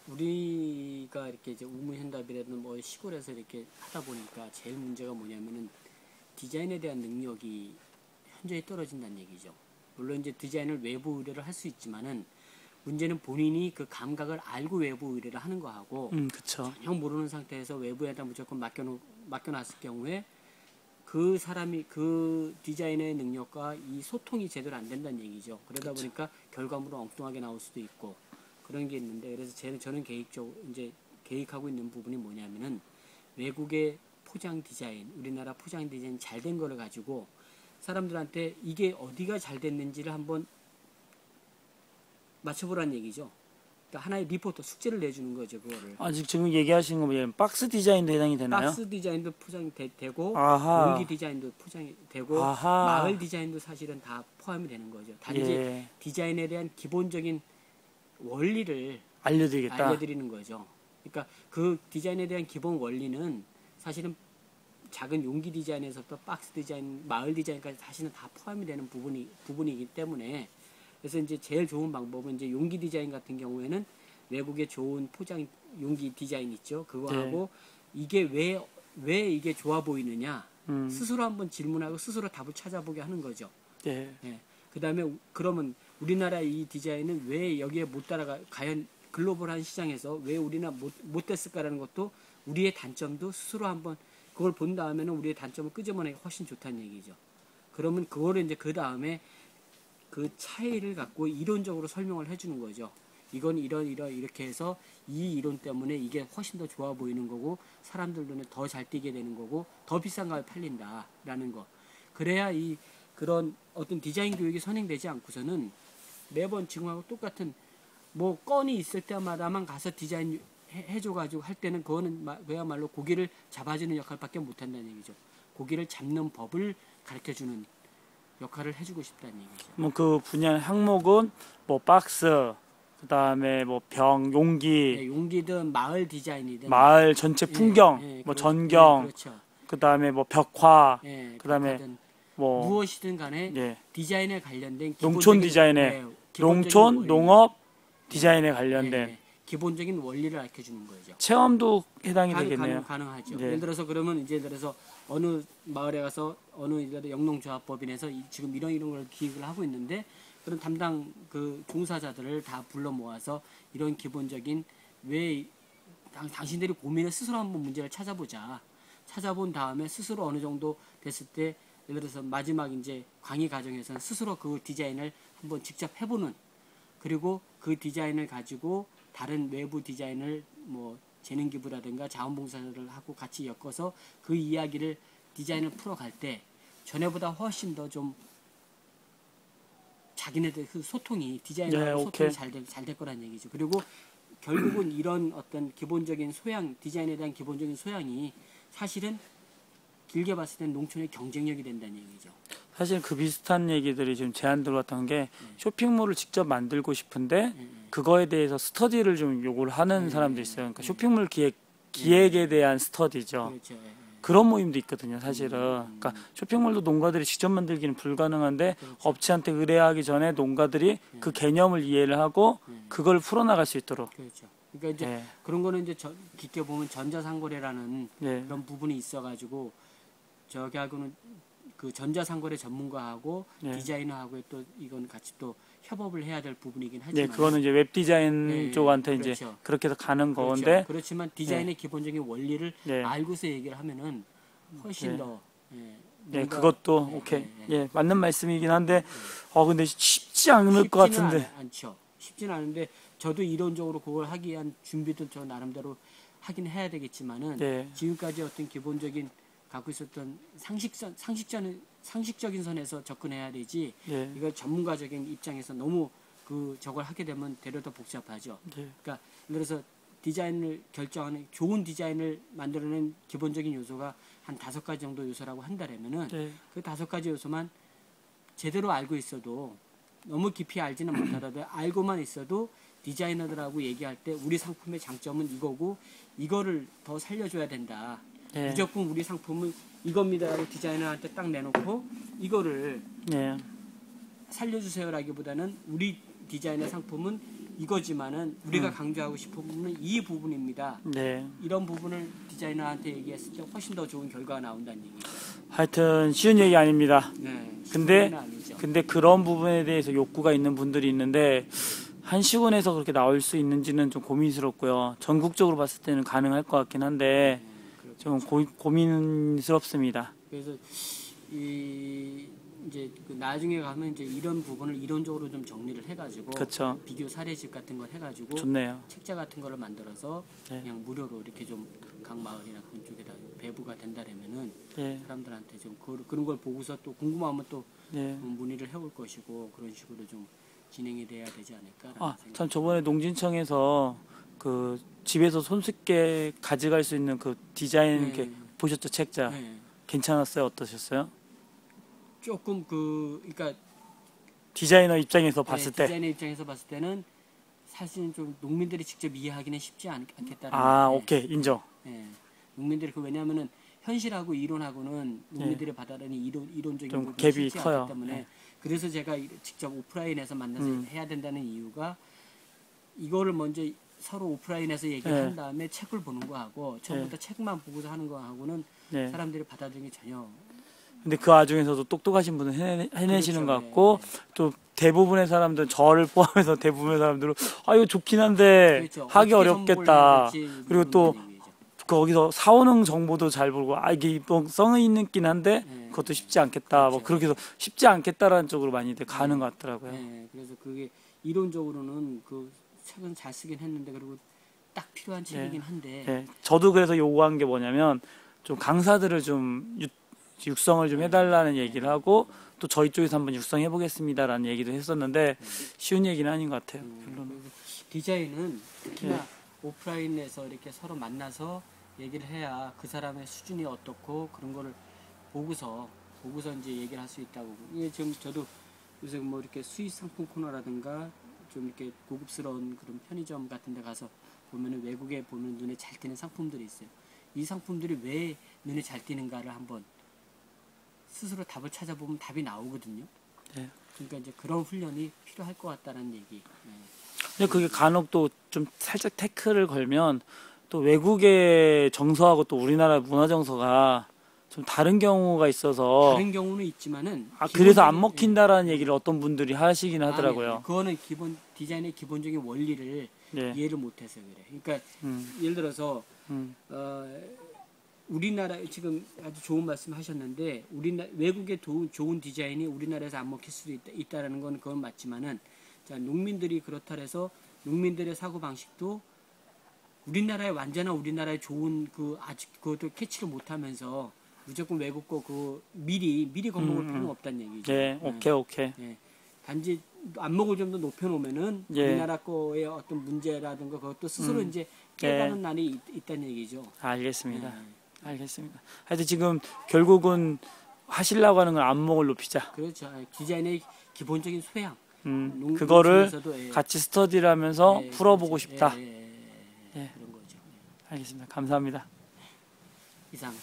우리가 이렇게 이제 우무현답이라든 뭐 시골에서 이렇게 하다 보니까 제일 문제가 뭐냐면은 디자인에 대한 능력이 현저히 떨어진다는 얘기죠. 물론 이제 디자인을 외부 의뢰를 할 수 있지만은 문제는 본인이 그 감각을 알고 외부 의뢰를 하는 거하고 그쵸. 전혀 모르는 상태에서 외부에다 무조건 맡겨놨을 경우에 그 사람이 그 디자이너의 능력과 이 소통이 제대로 안 된다는 얘기죠. 그러다 그쵸. 보니까 결과물은 엉뚱하게 나올 수도 있고 그런 게 있는데, 그래서 저는 이제 계획하고 있는 부분이 뭐냐면은 외국의 포장 디자인, 우리나라 포장 디자인 잘 된 거를 가지고 사람들한테 이게 어디가 잘 됐는지를 한번 맞춰보라는 얘기죠. 그러니까 하나의 리포터 숙제를 내주는 거죠, 그거를. 아직 지금 얘기하신 거 뭐예요? 박스 디자인도 해당이 되나요? 박스 디자인도 포장이 되고, 아하. 용기 디자인도 포장이 되고, 아하. 마을 디자인도 사실은 다 포함이 되는 거죠. 단지 예. 디자인에 대한 기본적인 원리를 알려드리겠다. 알려드리는 거죠. 그러니까 그 디자인에 대한 기본 원리는 사실은 작은 용기 디자인에서부터 박스 디자인, 마을 디자인까지 사실은 다 포함이 되는 부분이기 때문에, 그래서 이제 제일 좋은 방법은 이제 용기 디자인 같은 경우에는 외국의 좋은 포장 용기 디자인 있죠. 그거하고 이게 왜 이게 좋아 보이느냐 스스로 한번 질문하고 스스로 답을 찾아보게 하는 거죠. 예. 예. 그다음에 그러면 우리나라 이 디자인은 왜 여기에 못 따라가, 과연 글로벌한 시장에서 왜 우리나 못 됐을까라는 것도, 우리의 단점도 스스로 한번 그걸 본 다음에는 우리의 단점을 끄집어내기 훨씬 좋다는 얘기죠. 그러면 그거를 이제 그 다음에 그 차이를 갖고 이론적으로 설명을 해주는 거죠. 이건 이렇게 해서 이 이론 때문에 이게 훨씬 더 좋아 보이는 거고 사람들 눈에 더 잘 띄게 되는 거고 더 비싼 가격에 팔린다라는 거. 그래야 그런 어떤 디자인 교육이 선행되지 않고서는 매번 지금하고 똑같은 뭐 건이 있을 때마다만 가서 디자인 해줘가지고 할 때는 그거는 그야말로 고기를 잡아주는 역할밖에 못한다는 얘기죠. 고기를 잡는 법을 가르쳐주는 역할을 해주고 싶다는 얘기죠. 뭐 그 분야 항목은 뭐 박스, 그다음에 뭐 병, 용기, 네, 용기든 마을 디자인이든 마을 전체 풍경, 뭐 그렇죠. 전경, 그렇죠. 그다음에 뭐 벽화, 그다음에 벽화든 뭐 무엇이든 간에 예. 디자인에 관련된 농촌 디자인에 농촌, 농업 디자인에 관련된 기본적인 원리를 알려주는 거죠. 체험도 해당이 되겠네요. 가능하죠. 네. 예를 들어서 그러면 예를 들어서 어느 마을에 가서 어느 영농조합법인에서 지금 이런 걸 기획을 하고 있는데, 그런 담당 그 종사자들을 다 불러 모아서 이런 기본적인 왜 당신들이 고민을 스스로 한번 문제를 찾아보자. 찾아본 다음에 스스로 어느 정도 됐을 때, 예를 들어서 마지막 이제 강의 과정에서는 스스로 그 디자인을 한번 직접 해보는, 그리고 그 디자인을 가지고 다른 외부 디자인을 뭐 재능기부라든가 자원봉사를 하고 같이 엮어서 그 이야기를 디자인을 풀어갈 때 전에보다 훨씬 더 좀 자기네들 그 소통이 디자인하고 소통이 잘 될 거란 얘기죠. 그리고 결국은 이런 어떤 기본적인 소양, 디자인에 대한 기본적인 소양이 사실은 길게 봤을 땐 농촌의 경쟁력이 된다는 얘기죠. 사실 그 비슷한 얘기들이 지금 제안 들어왔던 게 쇼핑몰을 직접 만들고 싶은데 그거에 대해서 스터디를 좀 요구를 하는 사람도 있어요. 그러니까 쇼핑몰 기획에 대한 스터디죠. 그렇죠. 그런 모임도 있거든요, 사실은. 그러니까 쇼핑몰도 농가들이 직접 만들기는 불가능한데 업체한테 의뢰하기 전에 농가들이 그 개념을 이해를 하고 그걸 풀어나갈 수 있도록. 그렇죠. 그러니까 이제 그런 거는 이제 깊게 보면 전자상거래라는 그런 부분이 있어가지고 저기하고는 그 전자상거래 전문가하고 디자이너하고 또 이건 같이 또 협업을 해야 될 부분이긴 하지만, 그거는 이제 웹 디자인 쪽한테 그렇죠. 이제 그렇게 해서 가는 그렇죠. 건데, 그렇지만 디자인의 기본적인 원리를 알고서 얘기를 하면은 훨씬 더 그것도 오케이. 맞는 말씀이긴 한데 근데 쉽지 않을 것 같은데. 쉽지는 않은데 저도 이론적으로 그걸 하기 위한 준비도 저 나름대로 하긴 해야 되겠지만은 지금까지 어떤 기본적인 갖고 있었던 상식적인 선에서 접근해야 되지, 이걸 전문가적인 입장에서 너무 저걸 하게 되면 되려 더 복잡하죠. 그러니까 예를 들어서 디자인을 결정하는, 좋은 디자인을 만들어낸 기본적인 요소가 한 5가지 정도 요소라고 한다면은 그 5가지 요소만 제대로 알고 있어도, 너무 깊이 알지는 못하더라도 알고만 있어도 디자이너들하고 얘기할 때 우리 상품의 장점은 이거고 이거를 더 살려줘야 된다. 무조건 우리 상품은 이겁니다라고 디자이너한테 딱 내놓고 이거를 살려주세요라기보다는 우리 디자이너 상품은 이거지만은 우리가 강조하고 싶은 부분은 이 부분입니다. 네. 이런 부분을 디자이너한테 얘기했을 때 훨씬 더 좋은 결과가 나온다는 얘기죠. 하여튼 쉬운 얘기 아닙니다. 네. 근데 쉽은 아니죠. 근데 그런 부분에 대해서 욕구가 있는 분들이 있는데 한시군에서 그렇게 나올 수 있는지는 좀 고민스럽고요. 전국적으로 봤을 때는 가능할 것 같긴 한데 좀 고민스럽습니다. 그래서 이제 그 나중에 가면 이제 이런 부분을 이론적으로 좀 정리를 해가지고 그렇죠. 비교 사례집 같은 걸 해가지고 좋네요. 책자 같은 거를 만들어서 네. 그냥 무료로 이렇게 좀 각 마을이나 그런 쪽에다 배부가 된다라면은 예. 사람들한테 좀 그런 걸 보고서 또 궁금하면 또 예. 문의를 해올 것이고 그런 식으로 좀 진행이 돼야 되지 않을까라는 아, 생각. 참 저번에 농진청에서 그 집에서 손쉽게 가져갈 수 있는 그 디자인 네. 이렇게 보셨죠, 책자? 네. 괜찮았어요? 어떠셨어요? 조금 그러니까 디자이너 입장에서 봤을 때. 디자이너 입장에서 봤을 때는 사실은 좀 농민들이 직접 이해하기는 쉽지 않겠다는. 아, 오케이. 인정. 예. 농민들이 왜냐하면은 현실하고 이론하고는 농민들이 받아들이는 이론적인 좀 부분이 갭이 쉽지 커요. 않기 때문에 네. 그래서 제가 직접 오프라인에서 만나서 해야 된다는 이유가 이거를 먼저 서로 오프라인에서 얘기를 네. 한 다음에 책을 보는 거하고 처음부터 책만 보고서 하는 거하고는 네. 사람들이 받아들이는 게 전혀. 근데 그 와중에서도 똑똑하신 분은 해내시는 그렇죠. 것 같고 또 대부분의 사람들은 저를 포함해서 대부분의 사람들은 아 이거 좋긴 한데 그렇죠. 하기 어떻게 어렵겠다. 선보여야 될지 그리고 또 모르는 얘기죠. 거기서 사원응 정보도 잘 모르고 아 이게 성의 있긴 한데 네. 그것도 쉽지 않겠다. 뭐 그렇죠. 그렇게 해서 쉽지 않겠다라는 쪽으로 많이들 가는 것 같더라고요. 네, 그래서 그게 이론적으로는 그 책은 잘 쓰긴 했는데 그리고 딱 필요한 책이긴 한데 네, 저도 그래서 요구한 게 뭐냐면 좀 강사들을 좀 육성을 좀 해달라는 얘기를 하고 또 저희 쪽에서 한번 육성해 보겠습니다라는 얘기도 했었는데 쉬운 얘기는 아닌 것 같아요. 별로는. 그래서 디자인은 특히나 오프라인에서 이렇게 서로 만나서 얘기를 해야 그 사람의 수준이 어떻고 그런 거를 보고서 이제 얘기를 할 수 있다고. 이게 지금 저도 요새 뭐 이렇게 수입 상품 코너라든가 좀 이렇게 고급스러운 그런 편의점 같은 데 가서 보면은 외국에 보면 눈에 잘 띄는 상품들이 있어요. 이 상품들이 왜 눈에 잘 띄는가를 한번 스스로 답을 찾아보면 답이 나오거든요. 네. 그러니까 이제 그런 훈련이 필요할 것 같다는 얘기. 네. 근데 그게 간혹 또 좀 살짝 태클을 걸면 또 외국의 정서하고 또 우리나라 문화 정서가 좀 다른 경우가 있어서 다른 경우는 있지만은 그래서 안 기본적인- 먹힌다라는 얘기를 어떤 분들이 하시긴 아니, 하더라고요. 그거는 기본 디자인의 기본적인 원리를 네. 이해를 못해서 그래. 그러니까 음, 예를 들어서 음, 우리나라 지금 아주 좋은 말씀하셨는데 외국의 좋은 디자인이 우리나라에서 안 먹힐 수도 있다라는 건 그건 맞지만은 자 농민들이 그렇다 해서 농민들의 사고 방식도 우리나라의 완전한 우리나라의 좋은 그 아직 그것도 캐치를 못하면서 무조건 외국 거 그 미리 겁먹을 필요는 없다는 얘기죠. 네, 오케이. 예. 단지 안목을 좀 더 높여놓으면은 예. 우리나라 거의 어떤 문제라든가 그것도 스스로 이제 깨닫는 날이 있다는 얘기죠. 알겠습니다. 예. 알겠습니다. 하여튼 지금 결국은 하시려고 하는 건 안목을 높이자. 그렇죠. 디자인의 기본적인 소양. 그거를 농촌에서도, 예. 같이 스터디를 하면서 예, 풀어보고 그렇죠. 싶다. 예. 그런 거죠. 알겠습니다. 감사합니다. 이상.